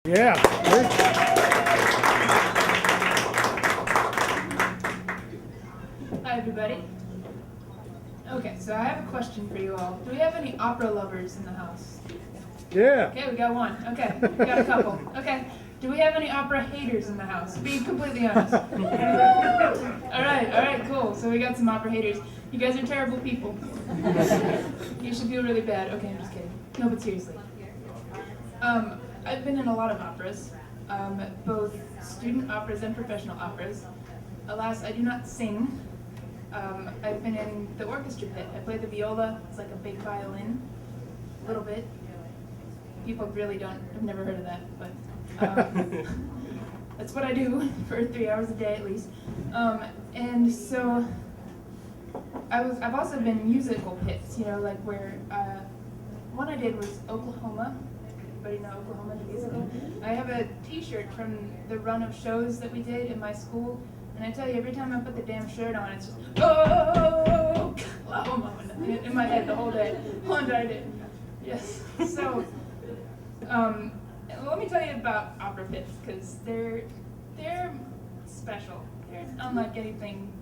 Yeah. Hi, everybody. Okay, so I have a question for you all. Do we have any opera lovers in the house? Yeah. Okay, we got one. Okay, we got a couple. Okay, do we have any opera haters in the house? Be completely honest. all right, cool. So we got some opera haters. You guys are terrible people. You should feel really bad. Okay, I'm just kidding. No, but seriously. I've been in a lot of operas, both student operas and professional operas. Alas, I do not sing. I've been in the orchestra pit. I play the viola. It's like a big violin, a little bit. People really have never heard of that, but that's what I do for 3 hours a day at least. And so I've also been in musical pits, like where one I did was Oklahoma. Everybody know Oklahoma, the musical? I have a t-shirt from the run of shows that we did in my school, and I tell you, every time I put the damn shirt on, it's just, oh, Oklahoma, in my head the whole day, whole entire day. Yes, so, let me tell you about opera pits, because they're special. They're unlike anything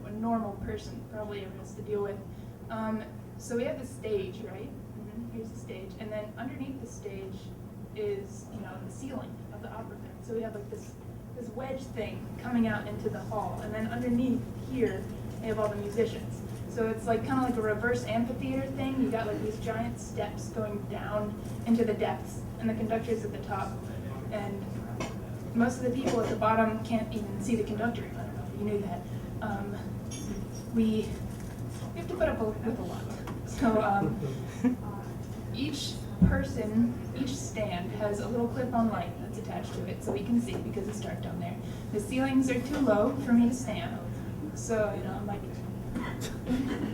a normal person probably ever has to deal with. So we have the stage, right? Here's the stage, and then underneath the stage is, the ceiling of the opera pit. So we have like this wedge thing coming out into the hall, and then underneath here, they have all the musicians. So it's like kind of like a reverse amphitheater thing. You got like these giant steps going down into the depths, and the conductor's at the top. And most of the people at the bottom can't even see the conductor. I don't know if you knew that. We have to put up with a lot. So each stand has a little clip-on light that's attached to it so we can see because it's dark down there. The ceilings are too low for me to stand. So, I'm like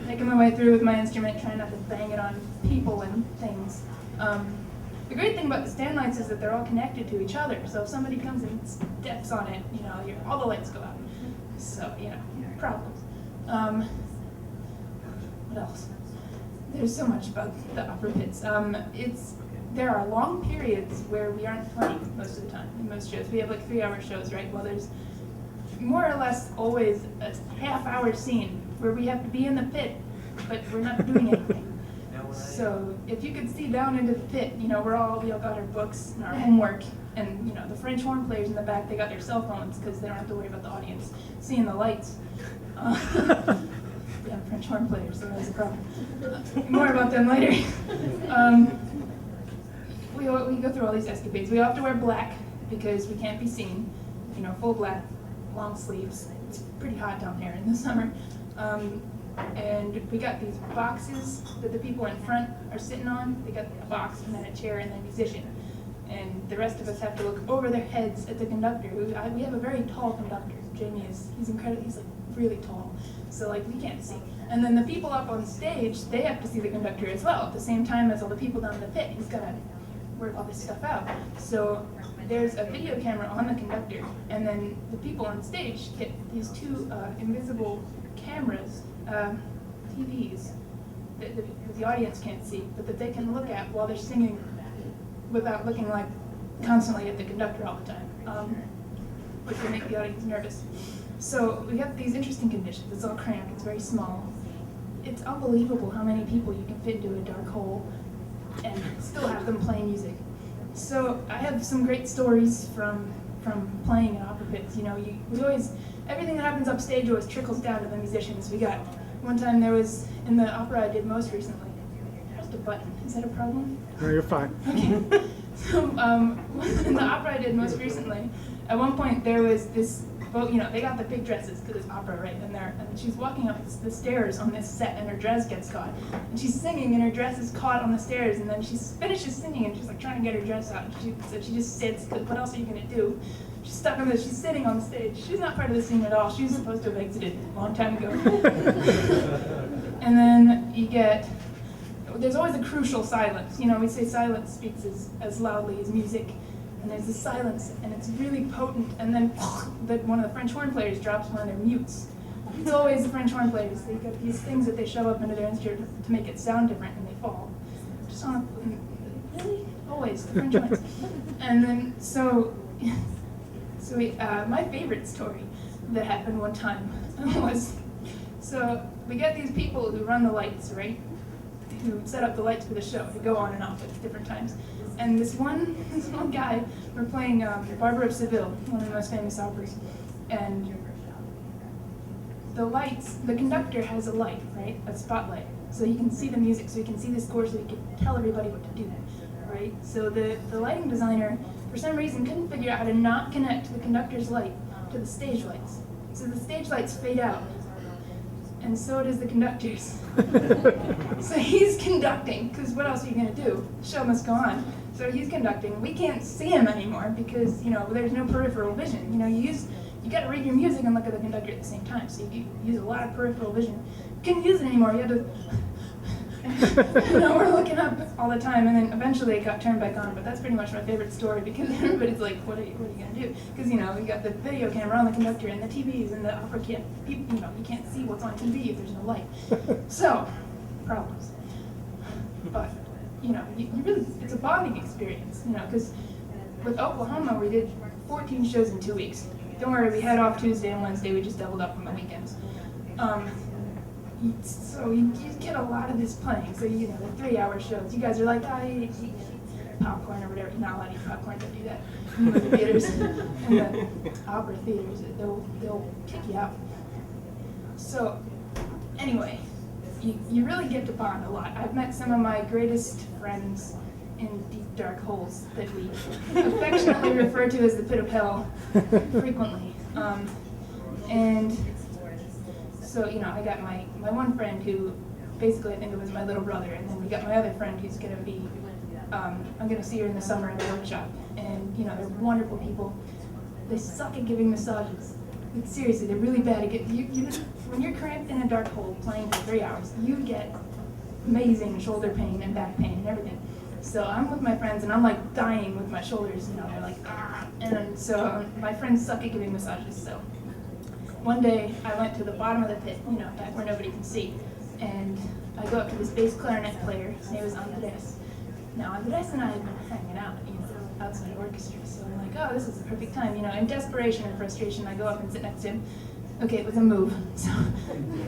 making my way through with my instrument, trying not to bang it on people and things. The great thing about the stand lights is that they're all connected to each other. So if somebody comes and steps on it, all the lights go out. So, problems. What else? There's so much about the opera pits. There are long periods where we aren't playing most of the time in most shows. We have like 3-hour shows, right? Well, there's more or less always a half-hour scene where we have to be in the pit, but we're not doing anything. So if you could see down into the pit, we all got our books and our homework, and the French horn players in the back, they got their cell phones because they don't have to worry about the audience seeing the lights. Yeah, French horn players, so that's a problem. More about them later. We go through all these escapades. We all have to wear black because we can't be seen. Full black, long sleeves. It's pretty hot down here in the summer. And we got these boxes that the people in front are sitting on. They got a box and then a chair and then a musician. And the rest of us have to look over their heads at the conductor. We have a very tall conductor. Jamie he's incredible. He's like really tall. So we can't see. And then the people up on stage, they have to see the conductor as well at the same time as all the people down in the pit. He's got to work all this stuff out. So there's a video camera on the conductor, and then the people on stage get these two invisible cameras, TVs, that the audience can't see, but that they can look at while they're singing without looking constantly at the conductor all the time, which will make the audience nervous. So we have these interesting conditions. It's all cramped, it's very small. It's unbelievable how many people you can fit into a dark hole and still have them playing music. So I have some great stories from playing in opera pits. Everything that happens upstage always trickles down to the musicians. We got, one time there was, in the opera I did most recently, just a button. Is that a problem? No, you're fine. Okay. So in the opera I did most recently, at one point there was this, they got the big dresses because it's opera, right? And she's walking up the stairs on this set, and her dress gets caught. And she's singing, and her dress is caught on the stairs. And then she finishes singing, and she's trying to get her dress out. So she just sits, because what else are you gonna do? She's stuck on this. She's sitting on the stage. She's not part of the scene at all. She was supposed to have exited a long time ago. And then there's always a crucial silence. We say silence speaks as loudly as music. And there's this silence, and it's really potent, and then one of the French horn players drops one of their mutes. It's always the French horn players. They got these things that they shove up into their instrument to make it sound different, and they fall. Just on really? Always. boys, the French ones. And then, my favorite story that happened one time was, so we got these people who run the lights, right? Who set up the lights for the show to go on and off at different times. And this one guy, we're playing Barber of Seville, one of the most famous operas. And the lights, the conductor has a light, right? A spotlight. So he can see the music, so he can see the score, so he can tell everybody what to do, right? So the lighting designer, for some reason, couldn't figure out how to not connect the conductor's light to the stage lights. So the stage lights fade out, and so does the conductor's. So he's conducting, because what else are you going to do? The show must go on. So he's conducting. We can't see him anymore because, there's no peripheral vision. You got to read your music and look at the conductor at the same time. So you use a lot of peripheral vision. Couldn't use it anymore. You had to, we're looking up all the time, and then eventually it got turned back on. But that's pretty much my favorite story because everybody's like, "What are you gonna do?" Because we got the video camera on the conductor and the TVs and the opera can't. You can't see what's on TV if there's no light. So problems. But you really, it's a bonding experience. Because with Oklahoma we did 14 shows in 2 weeks. Don't worry, we had off Tuesday and Wednesday. We just doubled up on the weekends. So you get a lot of this playing. So the 3-hour shows. You guys are like, I eat popcorn or whatever. You're not allowed to eat popcorn. Don't do that. In the theaters, in the opera theaters, they'll kick you out. So anyway, you really get to bond a lot. I've met some of my greatest friends in deep dark holes that we affectionately refer to as the pit of hell frequently. And so, I got my one friend who basically I think it was my little brother, and then we got my other friend who's going to be, I'm going to see her in the summer in the workshop. And, they're wonderful people. They suck at giving massages. Like, seriously, they're really bad at getting, when you're cramped in a dark hole playing for 3 hours, you get amazing shoulder pain and back pain and everything. So I'm with my friends, and I'm like dying with my shoulders, they're like, ah. And so my friends suck at giving massages, so one day I went to the bottom of the pit, back where nobody can see, and I go up to this bass clarinet player. His name was Andres. Now Andres and I had been hanging out, outside orchestra, so I'm like, oh, this is the perfect time, in desperation and frustration, I go up and sit next to him. Okay, it was a move. So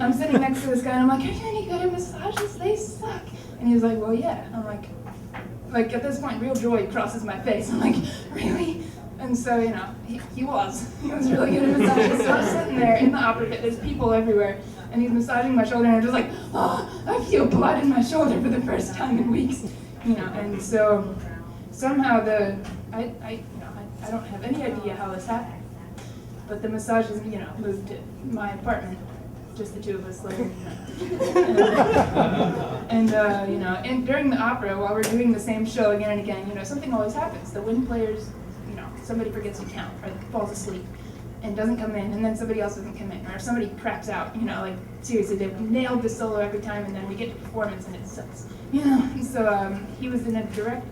I'm sitting next to this guy, and I'm like, are you any good at massages? They suck. And he was like, well, yeah. I'm like at this point, real joy crosses my face. I'm like, really? And so, he was really good at massages. So I'm sitting there in the opera pit, there's people everywhere, and he's massaging my shoulder, and I'm just like, oh, I feel blood in my shoulder for the first time in weeks. And so somehow I don't have any idea how this happened, but the massages, moved to my apartment, just the two of us later. And during the opera, while we're doing the same show again and again, something always happens. The wind players, somebody forgets to count or falls asleep and doesn't come in, and then somebody else doesn't come in, or somebody craps out, seriously, they've nailed the solo every time, and then we get to performance and it sucks. So he was in a direct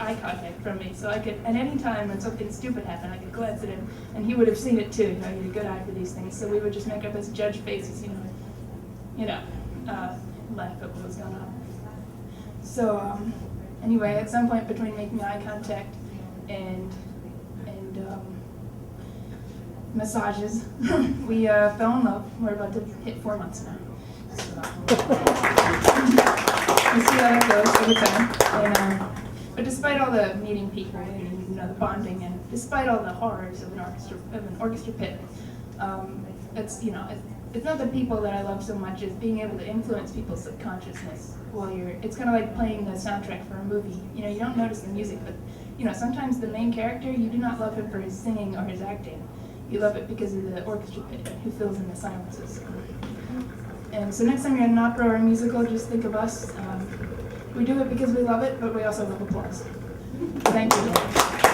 eye contact from me, so I could, at any time when something stupid happened, I could glance at him, and he would have seen it too. He had a good eye for these things, so we would just make up this judge faces, laugh at what was going on. So anyway, at some point between making eye contact and massages, we fell in love. We're about to hit 4 months now. So, we'll see how that goes over time. But despite all the meeting people and the bonding, and despite all the horrors of an orchestra pit, it's not the people that I love so much as being able to influence people's subconsciousness while it's kind of like playing the soundtrack for a movie. You don't notice the music, but sometimes the main character, you do not love him for his singing or his acting. You love it because of the orchestra pit who fills in the silences. And so next time you're in an opera or a musical, just think of us. We do it because we love it, but we also love applause. Thank you.